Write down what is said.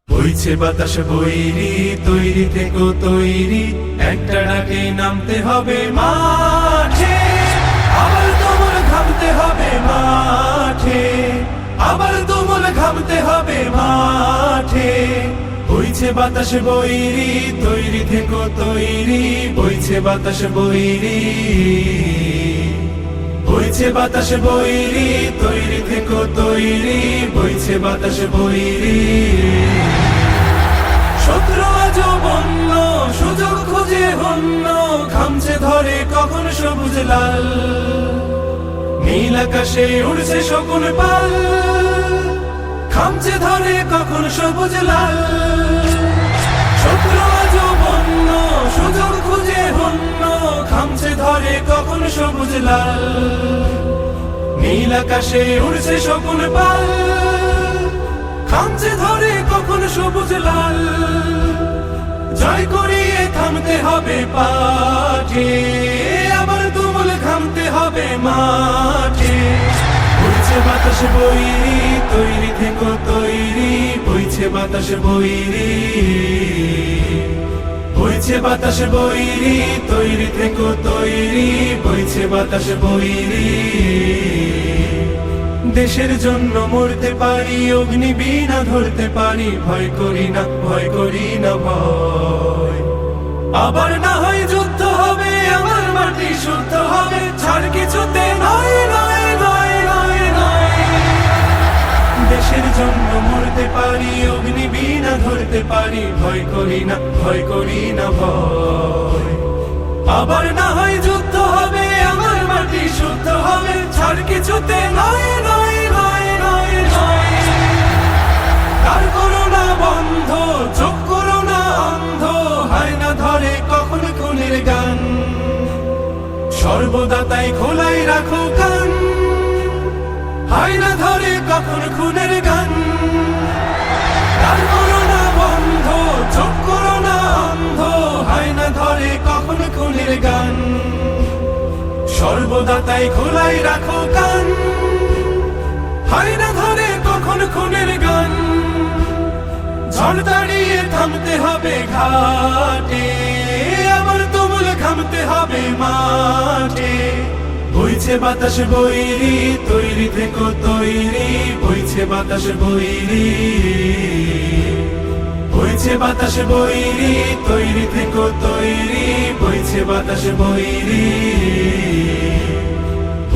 বইছে বাতাস বৈরি, তৈরি থেকো তৈরি, একটা ডাকে নামতে হবে মাঠে। আবার তোমার ঘামতে হবে মাঠে, আবার তোমার ঘামতে হবে মাঠে। বইছে বাতাস বৈরি, তৈরি থেকো তৈরি, বইছে বাতাস বৈরি, বইছে বাতাস বৈরি, তৈরি থেকো তৈরি, বইছে বাতাস বৈরি। শত্রু আজ বন্য, সুযোগ খুঁজে হন্য, খামছে ধরে কখন সবুজ লাল। নীল আকাশে উড়ছে শকুন পাল, খামছে ধরে কখন সবুজ লাল। শত্রু আজ বন্য, সুযোগ খুঁজে হন্য, খামছে ধরে কখন সবুজ লাল। নীল আকাশে উড়ছে শকুন পাল, খামছে ধরে কখন সবুজ লাল। জয় করিয়ে থামতে হবে পাঠে, আবার তুমুল ঘামতে হবে মাঠে। বইছে বাতাস বৈরি, তৈরি থেকো তৈরি, বইছে বাতাস বৈরি, বইছে বাতাস বৈরি, তৈরি থেকো তৈরি, বইছে বাতাস বৈরি। দেশের জন্য মরতে পারি, অগ্নি বীণা ধরতে পারি, ভয় করি না, ভয় করি না ভয়। আবার না হয় যুদ্ধ হবে, আমার মাটি শুদ্ধ হবে, ছাড় কিছুতে নয় নয় নয় নয় নয়। দেশের জন্য মরতে পারি, অগ্নি বীণা ধরতে পারি, ভয় করি না, ভয় করি না ভয়। আবার না হয় যুদ্ধ হবে, আমার মাটি শুদ্ধ হবে, ছাড় কিছুতে নয় নয় নয় নয় নয়। তার করো না বন্ধ, চোখ করো না অন্ধ, হয় না ধরে কখন খুনের গান। সর্বদা তাই খোলাই রাখো কান, হয় না ধরে কখন খুনের গান। তার করো না বন্ধ, চোখ করো না অন্ধ, হয় না ধরে কখন খুনের গান। সর্বদা তাই খোলাই রাখো কান, হয় না ধরে কখন খুনের গান। ঝড় দাঁড়িয়ে থামতে হবে ঘাটে, আবার তুমুল ঘামতে হবে মাঠে। বইছে বাতাস বৈরি, তৈরি থেকো তৈরি, বইছে বাতাস বৈরি, বইছে বাতাস বৈরি, তৈরি থেকো তৈরি, বইছে বাতাস বৈরি।